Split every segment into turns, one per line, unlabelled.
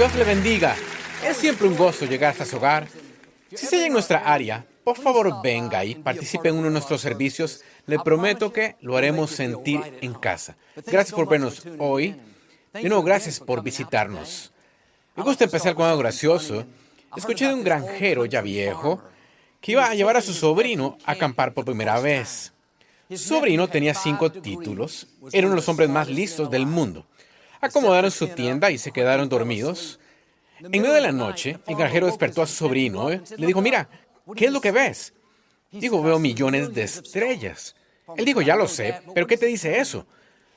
Dios le bendiga. Es siempre un gozo llegar hasta su hogar. Si se halla en nuestra área, por favor venga y participe en uno de nuestros servicios. Le prometo que lo haremos sentir en casa. Gracias por vernos hoy. De nuevo, gracias por visitarnos. Me gusta empezar con algo gracioso. Escuché de un granjero ya viejo que iba a llevar a su sobrino a acampar por primera vez. Su sobrino tenía 5 títulos. Era uno de los hombres más listos del mundo. Acomodaron su tienda y se quedaron dormidos. En medio de la noche, el granjero despertó a su sobrino. Le dijo, mira, ¿qué es lo que ves? Dijo, veo millones de estrellas. Él dijo, ya lo sé, pero ¿qué te dice eso?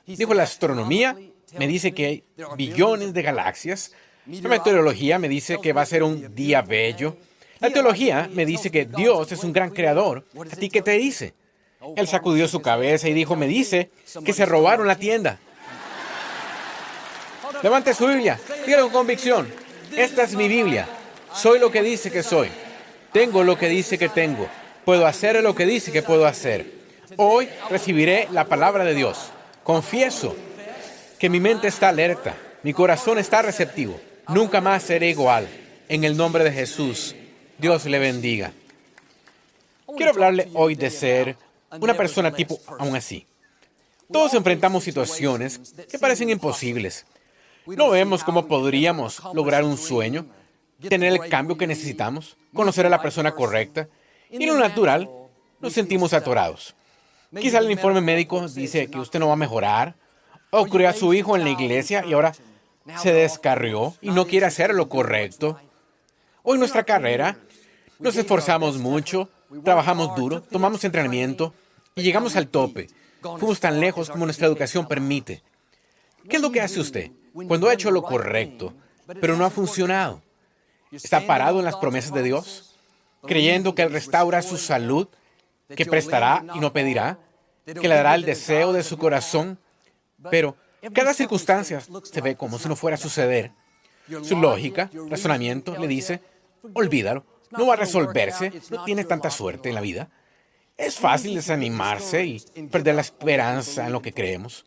Dijo, la astronomía me dice que hay billones de galaxias. La meteorología me dice que va a ser un día bello. La teología me dice que Dios es un gran creador. ¿A ti qué te dice? Él sacudió su cabeza y dijo, me dice que se robaron la tienda. Levante su Biblia, dígalo con convicción. Esta es mi Biblia. Soy lo que dice que soy. Tengo lo que dice que tengo. Puedo hacer lo que dice que puedo hacer. Hoy recibiré la palabra de Dios. Confieso que mi mente está alerta. Mi corazón está receptivo. Nunca más seré igual. En el nombre de Jesús, Dios le bendiga. Quiero hablarle hoy de ser una persona tipo aún así. Todos enfrentamos situaciones que parecen imposibles. No vemos cómo podríamos lograr un sueño, tener el cambio que necesitamos, conocer a la persona correcta, y en lo natural nos sentimos atorados. Quizá el informe médico dice que usted no va a mejorar, o crió a su hijo en la iglesia y ahora se descarrió y no quiere hacer lo correcto. O en nuestra carrera nos esforzamos mucho, trabajamos duro, tomamos entrenamiento y llegamos al tope. Fuimos tan lejos como nuestra educación permite. ¿Qué es lo que hace usted cuando ha hecho lo correcto, pero no ha funcionado? ¿Está parado en las promesas de Dios, creyendo que Él restaura su salud, que prestará y no pedirá, que le dará el deseo de su corazón? Pero cada circunstancia se ve como si no fuera a suceder. Su lógica, razonamiento, le dice, olvídalo, no va a resolverse, no tiene tanta suerte en la vida. Es fácil desanimarse y perder la esperanza en lo que creemos.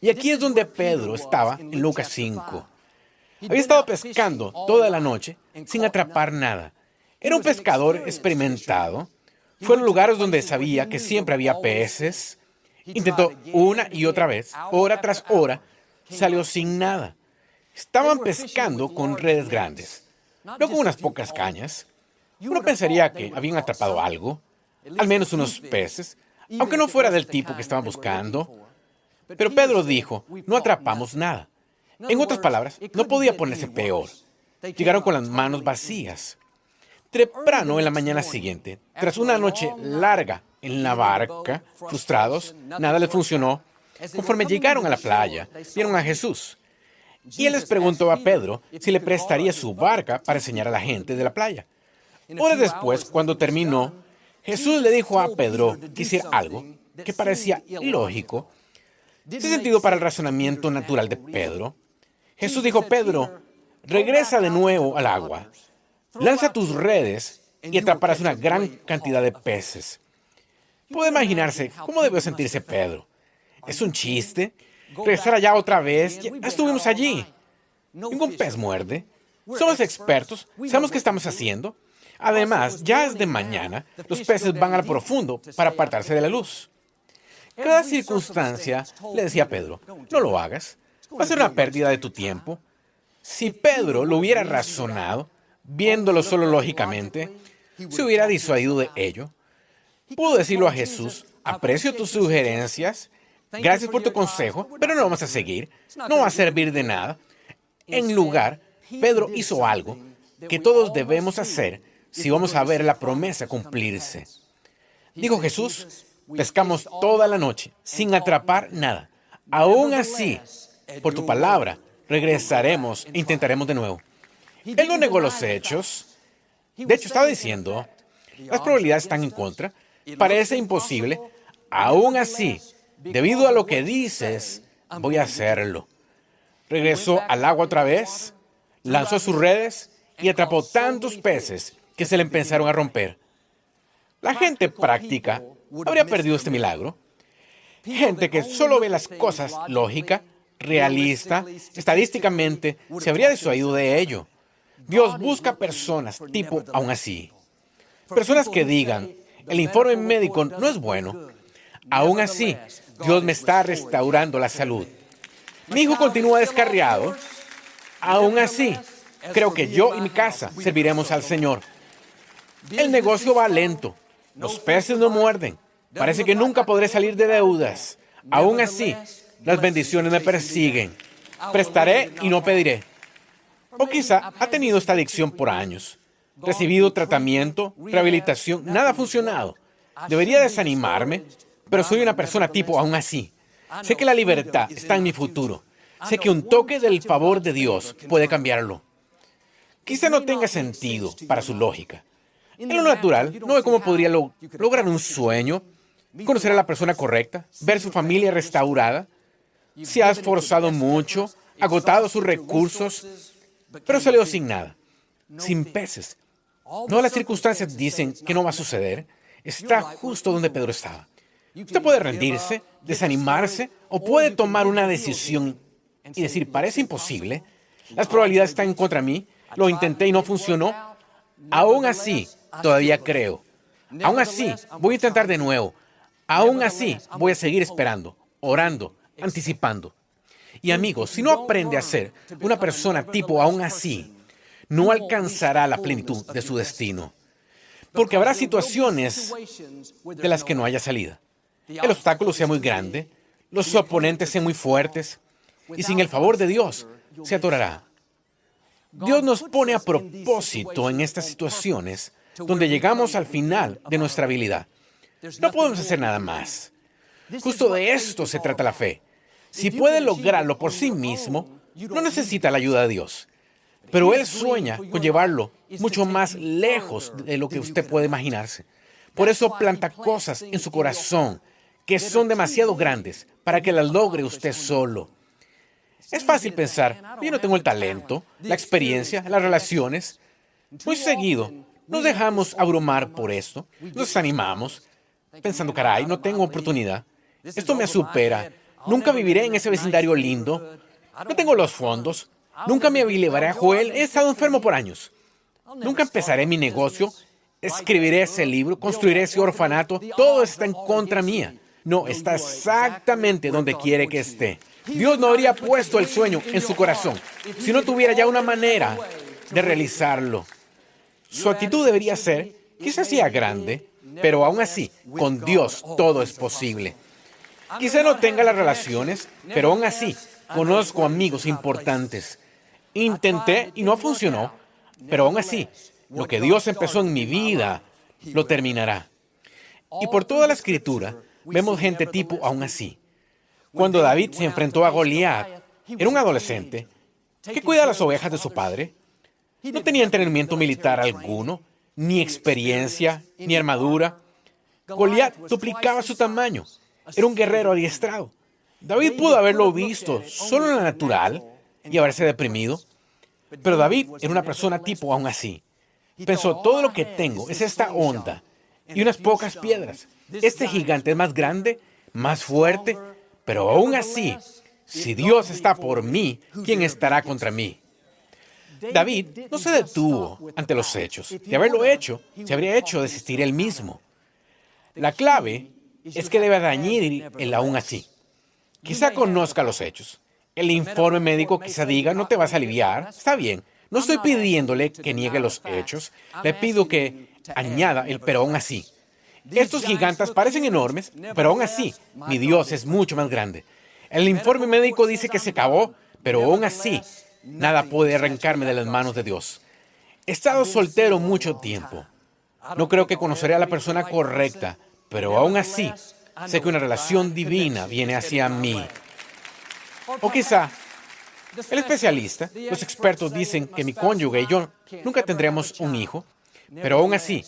Y aquí es donde Pedro estaba en Lucas 5. Había estado pescando toda la noche sin atrapar nada. Era un pescador experimentado. Fue a lugares donde sabía que siempre había peces. Intentó una y otra vez, hora tras hora, salió sin nada. Estaban pescando con redes grandes, no con unas pocas cañas. Uno pensaría que habían atrapado algo, al menos unos peces, aunque no fuera del tipo que estaban buscando. Pero Pedro dijo, no atrapamos nada. En otras palabras, no podía ponerse peor. Llegaron con las manos vacías. Temprano en la mañana siguiente, tras una noche larga en la barca, frustrados, nada les funcionó. Conforme llegaron a la playa, vieron a Jesús. Y él les preguntó a Pedro si le prestaría su barca para enseñar a la gente de la playa. Horas después, cuando terminó, Jesús le dijo a Pedro que hiciera algo que parecía ilógico. Sin sentido para el razonamiento natural de Pedro. Jesús dijo, Pedro, regresa de nuevo al agua, lanza tus redes y atraparás una gran cantidad de peces. Puede imaginarse cómo debió sentirse Pedro. ¿Es un chiste? ¿Regresar allá otra vez? Ya estuvimos allí. Ningún pez muerde. Somos expertos, sabemos qué estamos haciendo. Además, ya es de mañana, los peces van al profundo para apartarse de la luz. Cada circunstancia, le decía a Pedro, no lo hagas, va a ser una pérdida de tu tiempo. Si Pedro lo hubiera razonado, viéndolo solo lógicamente, se hubiera disuadido de ello. Pudo decirlo a Jesús, aprecio tus sugerencias, gracias por tu consejo, pero no vamos a seguir, no va a servir de nada. En lugar, Pedro hizo algo que todos debemos hacer si vamos a ver la promesa cumplirse. Dijo Jesús, pescamos toda la noche, sin atrapar nada. Aún así, por tu palabra, regresaremos e intentaremos de nuevo. Él no negó los hechos. De hecho, estaba diciendo, las probabilidades están en contra. Parece imposible. Aún así, debido a lo que dices, voy a hacerlo. Regresó al agua otra vez, lanzó sus redes y atrapó tantos peces que se le empezaron a romper. La gente práctica habría perdido este milagro. Gente que solo ve las cosas lógica, realista, estadísticamente, se habría disuadido de ello. Dios busca personas tipo aún así. Personas que digan, el informe médico no es bueno. Aún así, Dios me está restaurando la salud. Mi hijo continúa descarriado. Aún así, creo que yo y mi casa serviremos al Señor. El negocio va lento. Los peces no muerden. Parece que nunca podré salir de deudas. Aún así, las bendiciones me persiguen. Prestaré y no pediré. O quizá ha tenido esta adicción por años. Recibido tratamiento, rehabilitación, nada ha funcionado. Debería desanimarme, pero soy una persona tipo aún así. Sé que la libertad está en mi futuro. Sé que un toque del favor de Dios puede cambiarlo. Quizá no tenga sentido para su lógica. En lo natural, no ve cómo podría lograr un sueño, conocer a la persona correcta, ver su familia restaurada. Se ha esforzado mucho, agotado sus recursos, pero salió sin nada, sin peces. Todas las circunstancias dicen que no va a suceder. Está justo donde Pedro estaba. Usted puede rendirse, desanimarse, o puede tomar una decisión y decir, parece imposible, las probabilidades están en contra de mí, lo intenté y no funcionó. Aún así, todavía creo. Aún así, voy a intentar de nuevo. Aún así, voy a seguir esperando, orando, anticipando. Y amigos, si no aprende a ser una persona tipo aún así, no alcanzará la plenitud de su destino. Porque habrá situaciones de las que no haya salida. El obstáculo sea muy grande, los oponentes sean muy fuertes, y sin el favor de Dios, se atorará. Dios nos pone a propósito en estas situaciones donde llegamos al final de nuestra habilidad. No podemos hacer nada más. Justo de esto se trata la fe. Si puede lograrlo por sí mismo, no necesita la ayuda de Dios. Pero Él sueña con llevarlo mucho más lejos de lo que usted puede imaginarse. Por eso planta cosas en su corazón que son demasiado grandes para que las logre usted solo. Es fácil pensar, yo no tengo el talento, la experiencia, las relaciones. Muy seguido, nos dejamos abrumar por esto, nos desanimamos, pensando, caray, no tengo oportunidad, esto me supera, nunca viviré en ese vecindario lindo, no tengo los fondos, nunca me llevaré a Joel, he estado enfermo por años, nunca empezaré mi negocio, escribiré ese libro, construiré ese orfanato, todo está en contra mía. No, está exactamente donde quiere que esté. Dios no habría puesto el sueño en su corazón si no tuviera ya una manera de realizarlo. Su actitud debería ser, quizás sea grande, pero aún así, con Dios todo es posible. Quizá no tenga las relaciones, pero aún así, conozco amigos importantes. Intenté y no funcionó, pero aún así, lo que Dios empezó en mi vida, lo terminará. Y por toda la Escritura, vemos gente tipo aún así. Cuando David se enfrentó a Goliat, era un adolescente que cuida las ovejas de su padre. No tenía entrenamiento militar alguno, ni experiencia, ni armadura. Goliat duplicaba su tamaño. Era un guerrero adiestrado. David pudo haberlo visto solo en la natural y haberse deprimido. Pero David era una persona tipo aún así. Pensó, todo lo que tengo es esta onda y unas pocas piedras. Este gigante es más grande, más fuerte, pero aún así, si Dios está por mí, ¿quién estará contra mí? David no se detuvo ante los hechos. De haberlo hecho, se habría hecho desistir él mismo. La clave es que debe añadir el aún así. Quizá conozca los hechos. El informe médico quizá diga, no te vas a aliviar. Está bien. No estoy pidiéndole que niegue los hechos. Le pido que añada el pero aún así. Estos gigantes parecen enormes, pero aún así, mi Dios es mucho más grande. El informe médico dice que se acabó, pero aún así, nada puede arrancarme de las manos de Dios. He estado soltero mucho tiempo. No creo que conoceré a la persona correcta, pero aún así, sé que una relación divina viene hacia mí. O quizá, el especialista, los expertos dicen que mi cónyuge y yo nunca tendremos un hijo, pero aún así,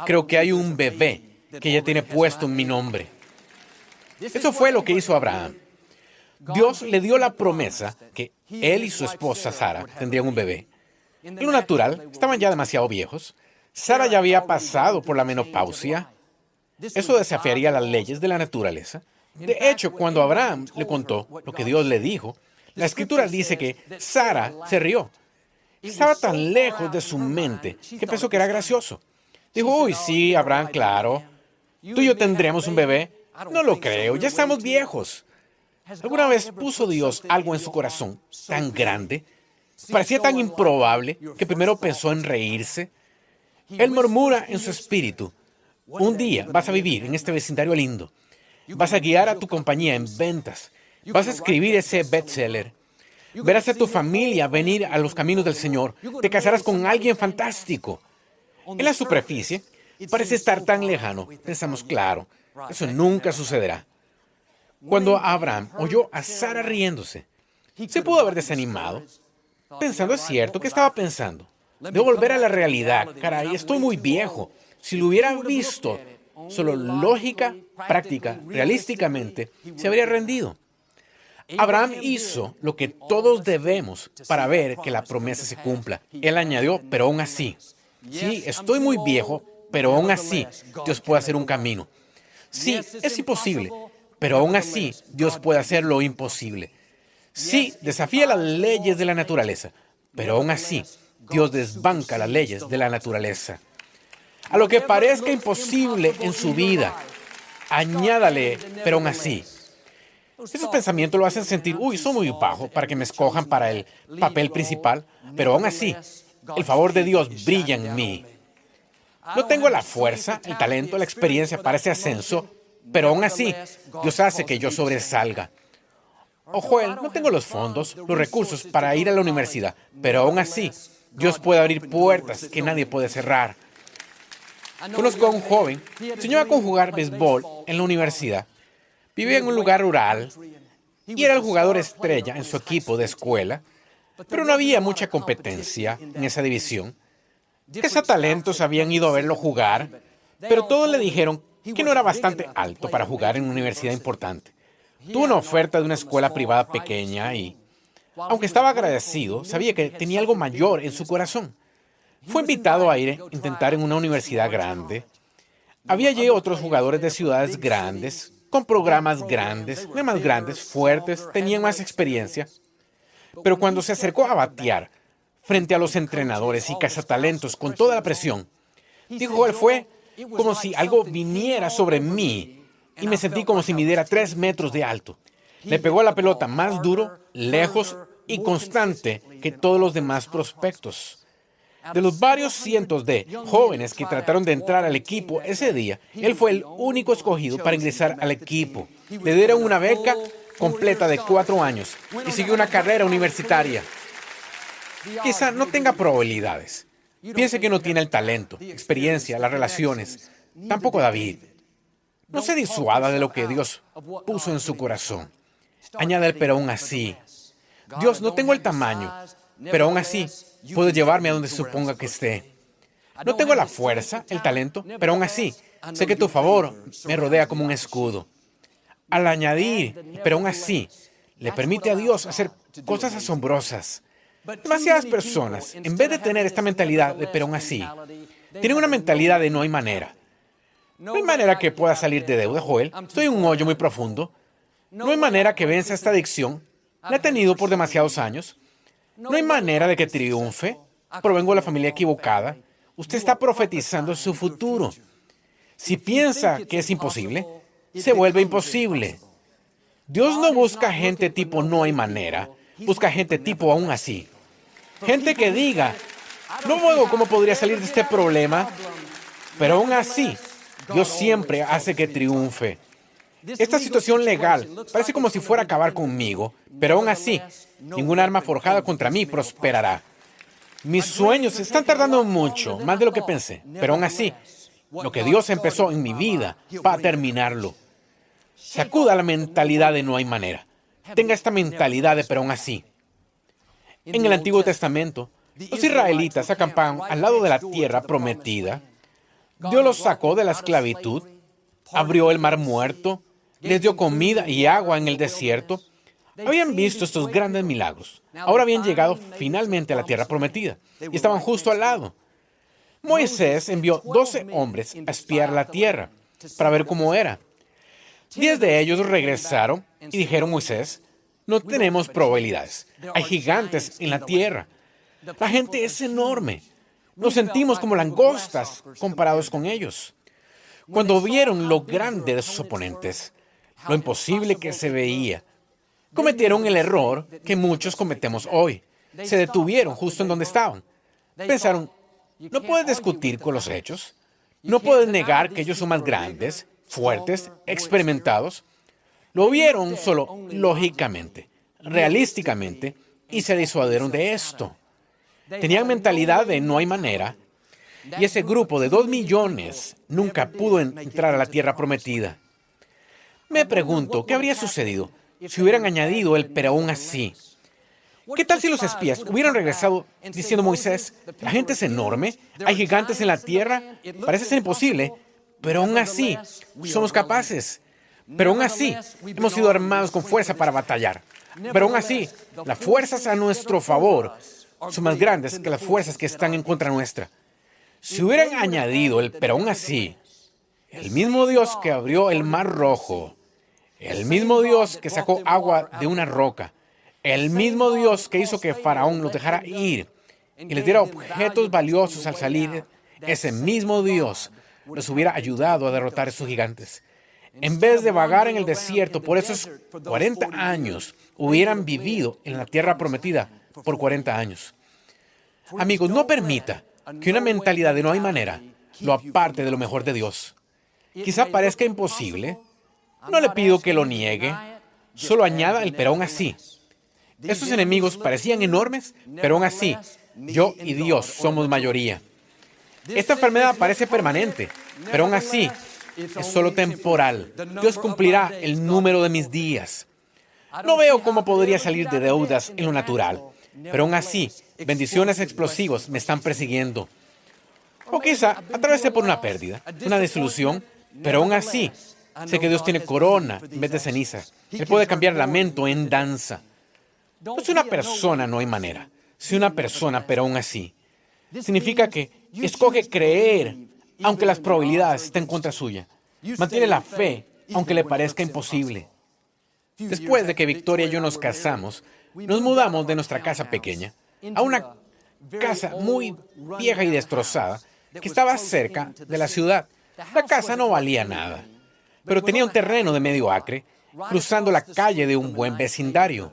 creo que hay un bebé que ya tiene puesto en mi nombre. Eso fue lo que hizo Abraham. Dios le dio la promesa que él y su esposa Sara tendrían un bebé. En lo natural, estaban ya demasiado viejos. Sara ya había pasado por la menopausia. Eso desafiaría las leyes de la naturaleza. De hecho, cuando Abraham le contó lo que Dios le dijo, La Escritura dice que Sara se rió. Estaba tan lejos de su mente que pensó que era gracioso. Dijo, uy, sí, Abraham, claro. Tú y yo tendremos un bebé. No lo creo, ya estamos viejos. ¿Alguna vez puso Dios algo en su corazón tan grande? Parecía tan improbable que primero pensó en reírse. Él murmura en su espíritu, un día vas a vivir en este vecindario lindo. Vas a guiar a tu compañía en ventas. Vas a escribir ese bestseller. Verás a tu familia venir a los caminos del Señor. Te casarás con alguien fantástico. En la superficie, parece estar tan lejano. Pensamos, claro, eso nunca sucederá. Cuando Abraham oyó a Sara riéndose, se pudo haber desanimado. Pensando, es cierto, ¿qué estaba pensando? Debo volver a la realidad. Caray, estoy muy viejo. Si lo hubiera visto, solo lógica, práctica, realísticamente, se habría rendido. Abraham hizo lo que todos debemos para ver que la promesa se cumpla. Él añadió, pero aún así. Sí, estoy muy viejo, pero aún así Dios puede hacer un camino. Sí, es imposible, pero aún así Dios puede hacer lo imposible. Sí, desafía las leyes de la naturaleza, pero aún así Dios desbanca las leyes de la naturaleza. A lo que parezca imposible en su vida, añádale, pero aún así. Esos pensamientos lo hacen sentir, uy, soy muy bajo para que me escojan para el papel principal, pero aún así, el favor de Dios brilla en mí. No tengo la fuerza, el talento, la experiencia para ese ascenso, pero aún así, Dios hace que yo sobresalga. O Joel, no tengo los fondos, los recursos para ir a la universidad, pero aún así, Dios puede abrir puertas que nadie puede cerrar. Conozco a un joven, soñaba con jugar béisbol en la universidad. Vivía en un lugar rural y era el jugador estrella en su equipo de escuela, pero no había mucha competencia en esa división. Cazatalentos habían ido a verlo jugar, pero todos le dijeron que no era bastante alto para jugar en una universidad importante. Tuvo una oferta de una escuela privada pequeña y, aunque estaba agradecido, sabía que tenía algo mayor en su corazón. Fue invitado a ir a intentar en una universidad grande. Había allí otros jugadores de ciudades grandes, con programas grandes, no más grandes, fuertes, tenían más experiencia. Pero cuando se acercó a batear frente a los entrenadores y cazatalentos con toda la presión, dijo él, fue como si algo viniera sobre mí y me sentí como si midiera 3 metros de alto. Le pegó a la pelota más duro, lejos y constante que todos los demás prospectos. De los varios cientos de jóvenes que trataron de entrar al equipo ese día, él fue el único escogido para ingresar al equipo. Le dieron una beca completa de 4 años y siguió una carrera universitaria. Quizá no tenga probabilidades. Piense que no tiene el talento, experiencia, las relaciones. Tampoco David. No se disuada de lo que Dios puso en su corazón. Añade, pero aún así. Dios, no tengo el tamaño, pero aún así puedo llevarme a donde suponga que esté. No tengo la fuerza, el talento, pero aún así sé que tu favor me rodea como un escudo. Al añadir, pero aún así, le permite a Dios hacer cosas asombrosas. Demasiadas personas, en vez de tener esta mentalidad de pero aún así, tienen una mentalidad de no hay manera. No hay manera que pueda salir de deuda, Joel. Estoy en un hoyo muy profundo. No hay manera que venza esta adicción. La he tenido por demasiados años. No hay manera de que triunfe. Provengo de la familia equivocada. Usted está profetizando su futuro. Si piensa que es imposible, se vuelve imposible. Dios no busca gente tipo no hay manera. Busca gente tipo aún así. Gente que diga, no veo cómo podría salir de este problema, pero aún así, Dios siempre hace que triunfe. Esta situación legal parece como si fuera a acabar conmigo, pero aún así, ningún arma forjada contra mí prosperará. Mis sueños están tardando mucho, más de lo que pensé, pero aún así, lo que Dios empezó en mi vida va a terminarlo. Sacuda la mentalidad de no hay manera. Tenga esta mentalidad de pero aún así. En el Antiguo Testamento, los israelitas acampaban al lado de la tierra prometida. Dios los sacó de la esclavitud, abrió el mar muerto, les dio comida y agua en el desierto. Habían visto estos grandes milagros. Ahora habían llegado finalmente a la tierra prometida y estaban justo al lado. Moisés envió 12 hombres a espiar la tierra para ver cómo era. 10 de ellos regresaron y dijeron, Moisés, No tenemos probabilidades. Hay gigantes en la tierra. La gente es enorme. Nos sentimos como langostas comparados con ellos. Cuando vieron lo grande de sus oponentes, lo imposible que se veía, cometieron el error que muchos cometemos hoy. Se detuvieron justo en donde estaban. Pensaron, no puedes discutir con los hechos. No puedes negar que ellos son más grandes, fuertes, experimentados. Lo vieron solo lógicamente, realísticamente, y se disuadieron de esto. Tenían mentalidad de no hay manera, y ese grupo de 2 millones nunca pudo entrar a la tierra prometida. Me pregunto, ¿qué habría sucedido si hubieran añadido el pero aún así? ¿Qué tal si los espías hubieran regresado diciendo Moisés, la gente es enorme, hay gigantes en la tierra, parece ser imposible, pero aún así somos capaces? Pero aún así hemos sido armados con fuerza para batallar. Pero aún así, las fuerzas a nuestro favor son más grandes que las fuerzas que están en contra nuestra. Si hubieran añadido el pero aún así, el mismo Dios que abrió el mar rojo, el mismo Dios que sacó agua de una roca, el mismo Dios que hizo que Faraón los dejara ir y les diera objetos valiosos al salir, ese mismo Dios los hubiera ayudado a derrotar a esos gigantes. En vez de vagar en el desierto por esos 40 años, hubieran vivido en la tierra prometida por 40 años. Amigos, no permita que una mentalidad de no hay manera lo aparte de lo mejor de Dios. Quizá parezca imposible. No le pido que lo niegue. Solo añada el pero aún así. Esos enemigos parecían enormes, pero aún así, yo y Dios somos mayoría. Esta enfermedad parece permanente, pero aún así, es solo temporal. Dios cumplirá el número de mis días. No veo cómo podría salir de deudas en lo natural, pero aún así, bendiciones explosivas me están persiguiendo. O quizá atravesé por una pérdida, una desilusión, pero aún así, sé que Dios tiene corona en vez de ceniza. Él puede cambiar lamento en danza. No es una persona, no hay manera. Si una persona, pero aún así. Significa que escoge creer, aunque las probabilidades estén en contra suya. Mantiene la fe, aunque le parezca imposible. Después de que Victoria y yo nos casamos, nos mudamos de nuestra casa pequeña a una casa muy vieja y destrozada que estaba cerca de la ciudad. La casa no valía nada, pero tenía un terreno de medio acre, cruzando la calle de un buen vecindario.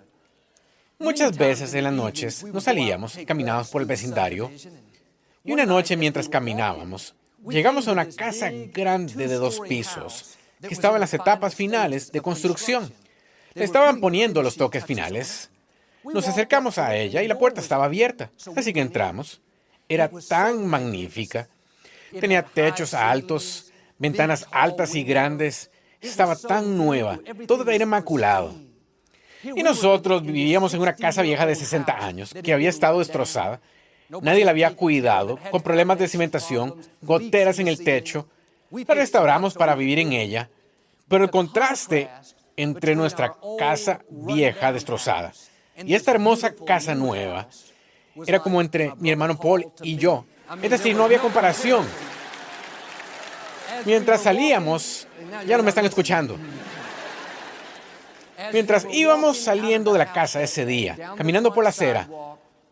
Muchas veces en las noches nos salíamos y caminábamos por el vecindario. Y una noche mientras caminábamos, llegamos a una casa grande de 2 pisos, que estaba en las etapas finales de construcción. Le estaban poniendo los toques finales. Nos acercamos a ella y la puerta estaba abierta, así que entramos. Era tan magnífica. Tenía techos altos, ventanas altas y grandes. Estaba tan nueva, todo era inmaculado. Y nosotros vivíamos en una casa vieja de 60 años, que había estado destrozada. Nadie la había cuidado, con problemas de cimentación, goteras en el techo. La restauramos para vivir en ella, pero el contraste entre nuestra casa vieja destrozada y esta hermosa casa nueva era como entre mi hermano Paul y yo. Es decir, no había comparación. Mientras salíamos, ya no me están escuchando. Mientras íbamos saliendo de la casa ese día, caminando por la acera,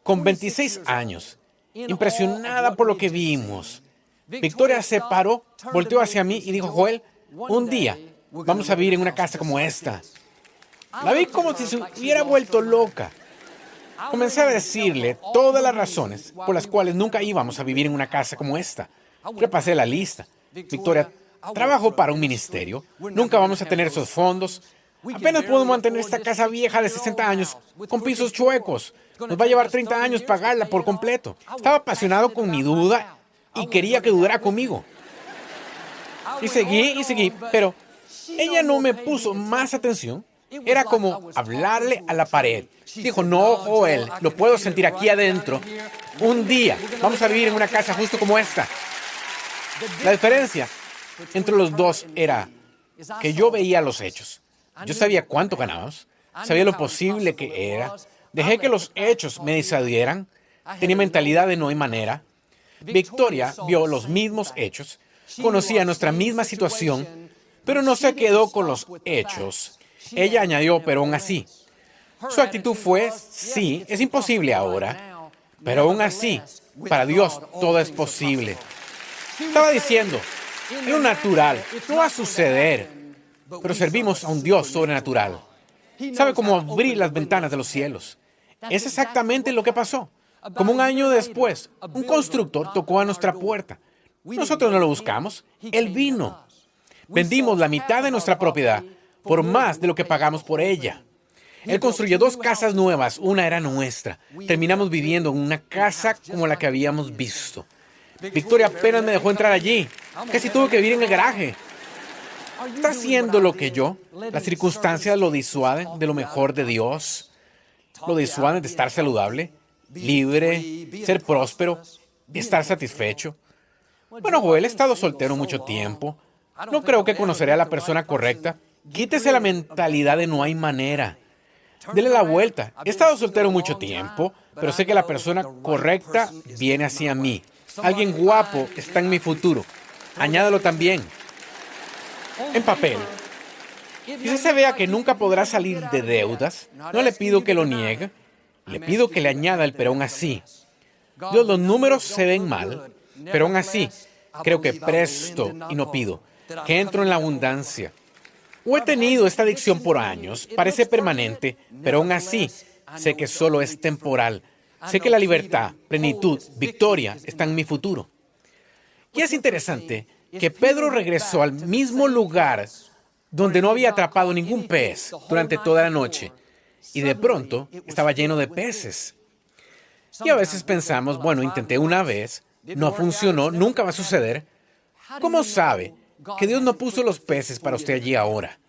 con 26 años, impresionada por lo que vimos, Victoria se paró, volteó hacia mí y dijo, Joel, un día vamos a vivir en una casa como esta. La vi como si se hubiera vuelto loca. Comencé a decirle todas las razones por las cuales nunca íbamos a vivir en una casa como esta. Repasé la lista. Victoria, trabajo para un ministerio, nunca vamos a tener esos fondos. Apenas podemos mantener esta casa vieja de 60 años con pisos chuecos. Nos va a llevar 30 años pagarla por completo. Estaba apasionado con mi duda y quería que dudara conmigo. Y seguí, pero ella no me puso más atención. Era como hablarle a la pared. Dijo, no, Joel, lo puedo sentir aquí adentro. Un día vamos a vivir en una casa justo como esta. La diferencia entre los dos era que yo veía los hechos. Yo sabía cuánto ganábamos, sabía lo posible que era. Dejé que los hechos me disuadieran. Tenía mentalidad de no hay manera. Victoria vio los mismos hechos, conocía nuestra misma situación, pero no se quedó con los hechos. Ella añadió, pero aún así, Su actitud fue, sí, es imposible ahora, pero aún así, para Dios todo es posible. Estaba diciendo, en lo natural, no va a suceder, pero servimos a un Dios sobrenatural. Sabe cómo abrir las ventanas de los cielos. Es exactamente lo que pasó. Como un año después, un constructor tocó a nuestra puerta. Nosotros no lo buscamos, él vino. Vendimos la mitad de nuestra propiedad por más de lo que pagamos por ella. Él construyó 2 casas nuevas, una era nuestra. Terminamos viviendo en una casa como la que habíamos visto. Victoria apenas me dejó entrar allí. Casi tuve que vivir en el garaje. ¿Está haciendo lo que yo? Las circunstancias lo disuaden de lo mejor de Dios. Lo disuaden de estar saludable, libre, ser próspero, estar satisfecho. Bueno, Joel, he estado soltero mucho tiempo. No creo que conoceré a la persona correcta. Quítese la mentalidad de no hay manera. Dele la vuelta. He estado soltero mucho tiempo, pero sé que la persona correcta viene hacia mí. Alguien guapo está en mi futuro. Añádalo también. En papel. Quizás se vea que nunca podrá salir de deudas. No le pido que lo niegue. Le pido que le añada el pero aún así. Dios, los números se ven mal, pero aún así creo que presto y no pido, que entro en la abundancia. O he tenido esta adicción por años, parece permanente, pero aún así sé que solo es temporal. Sé que la libertad, plenitud, victoria están en mi futuro. Y es interesante que Pedro regresó al mismo lugar donde no había atrapado ningún pez durante toda la noche, y de pronto estaba lleno de peces. Y a veces pensamos, bueno, intenté una vez, no funcionó, nunca va a suceder. ¿Cómo sabe que Dios no puso los peces para usted allí ahora?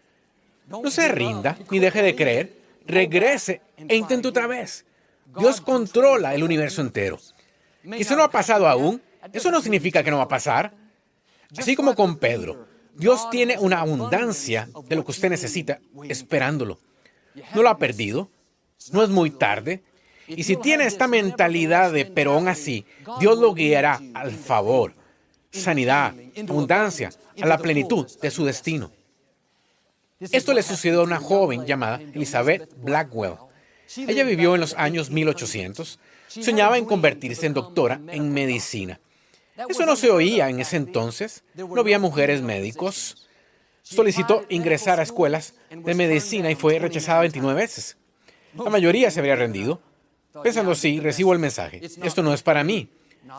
No se rinda, ni deje de creer, regrese e intente otra vez. Dios controla el universo entero. Quizá no ha pasado aún, eso no significa que no va a pasar. Así como con Pedro, Dios tiene una abundancia de lo que usted necesita esperándolo. No lo ha perdido, no es muy tarde. Y si tiene esta mentalidad de pero aún así, Dios lo guiará al favor, sanidad, abundancia, a la plenitud de su destino. Esto le sucedió a una joven llamada Elizabeth Blackwell. Ella vivió en los años 1800. Soñaba en convertirse en doctora en medicina. Eso no se oía en ese entonces. No había mujeres médicos. Solicitó ingresar a escuelas de medicina y fue rechazada 29 veces. La mayoría se habría rendido, pensando, sí, recibo el mensaje. Esto no es para mí.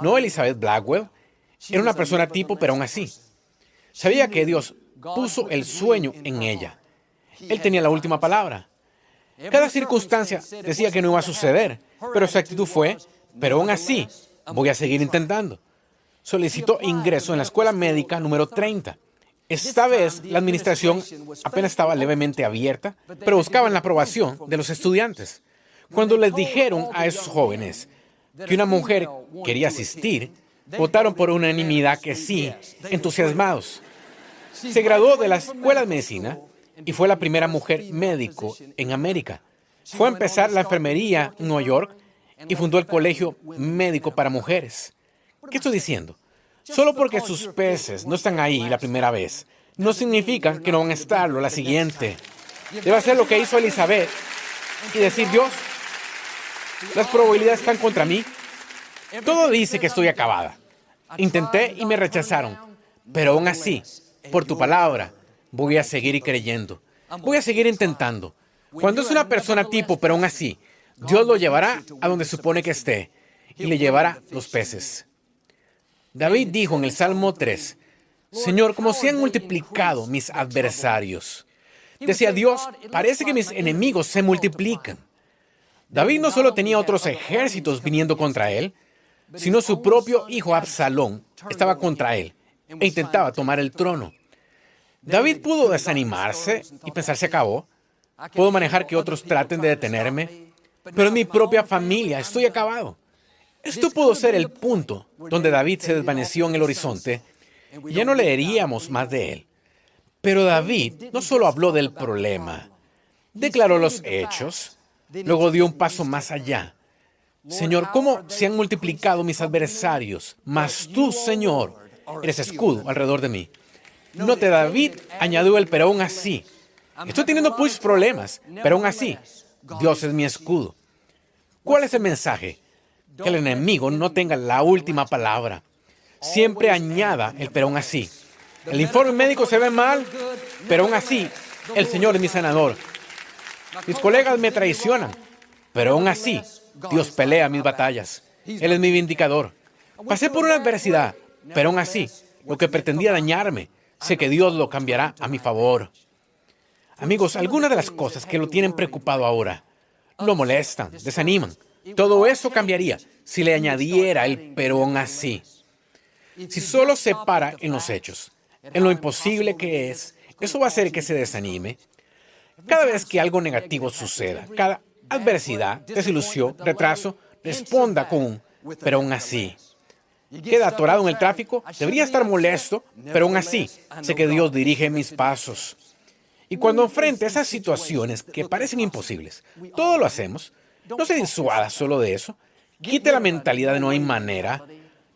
No, Elizabeth Blackwell era una persona tipo, pero aún así. Sabía que Dios puso el sueño en ella. Él tenía la última palabra. Cada circunstancia decía que no iba a suceder, pero su actitud fue, pero aún así, voy a seguir intentando. Solicitó ingreso en la escuela médica número 30. Esta vez, la administración apenas estaba levemente abierta, pero buscaban la aprobación de los estudiantes. Cuando les dijeron a esos jóvenes que una mujer quería asistir, votaron por unanimidad que sí, entusiasmados. Se graduó de la escuela de medicina y fue la primera mujer médico en América. Fue a empezar la enfermería en Nueva York y fundó el Colegio Médico para Mujeres. ¿Qué estoy diciendo? Solo porque sus peces no están ahí la primera vez, no significa que no van a estarlo la siguiente. Debe hacer lo que hizo Elizabeth y decir, Dios, las probabilidades están contra mí. Todo dice que estoy acabada. Intenté y me rechazaron, pero aún así, por tu palabra, voy a seguir creyendo. Voy a seguir intentando. Cuando es una persona tipo, pero aún así, Dios lo llevará a donde supone que esté y le llevará los peces. David dijo en el Salmo 3, Señor, como se han multiplicado mis adversarios. Decía Dios, parece que mis enemigos se multiplican. David no solo tenía otros ejércitos viniendo contra él, sino su propio hijo Absalón estaba contra él e intentaba tomar el trono. David pudo desanimarse y pensar, se acabó. Puedo manejar que otros traten de detenerme, pero en mi propia familia estoy acabado. Esto pudo ser el punto donde David se desvaneció en el horizonte y ya no leeríamos más de él. Pero David no solo habló del problema, declaró los hechos, luego dio un paso más allá. Señor, ¿cómo se han multiplicado mis adversarios? Mas tú, Señor, eres escudo alrededor de mí. Note, David añadió el pero aún así. Estoy teniendo muchos problemas, pero aún así, Dios es mi escudo. ¿Cuál es el mensaje? Que el enemigo no tenga la última palabra. Siempre añada el pero aún así. El informe médico se ve mal, pero aún así, el Señor es mi sanador. Mis colegas me traicionan, pero aún así, Dios pelea mis batallas. Él es mi vindicador. Pasé por una adversidad, pero aún así, lo que pretendía dañarme, sé que Dios lo cambiará a mi favor. Amigos, algunas de las cosas que lo tienen preocupado ahora, lo molestan, desaniman. Todo eso cambiaría si le añadiera el pero aún así. Si solo se para en los hechos, en lo imposible que es, eso va a hacer que se desanime. Cada vez que algo negativo suceda, cada adversidad, desilusión, retraso, responda con un pero aún así. Queda atorado en el tráfico, debería estar molesto, pero aún así, sé que Dios dirige mis pasos. Y cuando enfrente esas situaciones que parecen imposibles, todo lo hacemos, no se disuada solo de eso. Quite la mentalidad de no hay manera.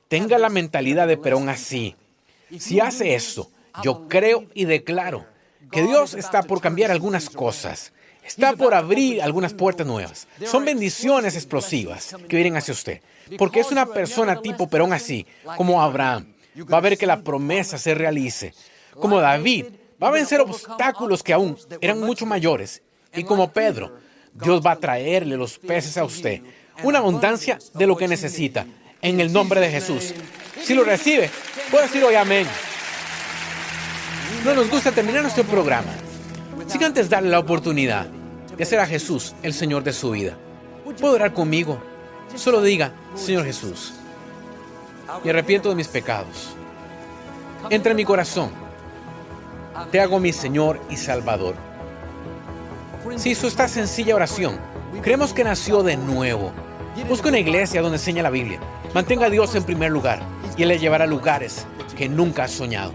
Tenga la mentalidad de pero aún así. Si hace eso, yo creo y declaro que Dios está por cambiar algunas cosas. Está por abrir algunas puertas nuevas. Son bendiciones explosivas que vienen hacia usted. Porque es una persona tipo pero aún así, como Abraham. Va a ver que la promesa se realice. Como David, va a vencer obstáculos que aún eran mucho mayores. Y como Pedro, Dios va a traerle los peces a usted. Una abundancia de lo que necesita. En el nombre de Jesús. Si lo recibe, puede decir hoy amén. No nos gusta terminar nuestro programa sin antes darle la oportunidad de hacer a Jesús el Señor de su vida. ¿Puedo orar conmigo? Solo diga, Señor Jesús, me arrepiento de mis pecados. Entra en mi corazón. Te hago mi Señor y Salvador. Si hizo esta sencilla oración, creemos que nació de nuevo. Busca una iglesia donde enseña la Biblia. Mantenga a Dios en primer lugar y Él le llevará a lugares que nunca has soñado.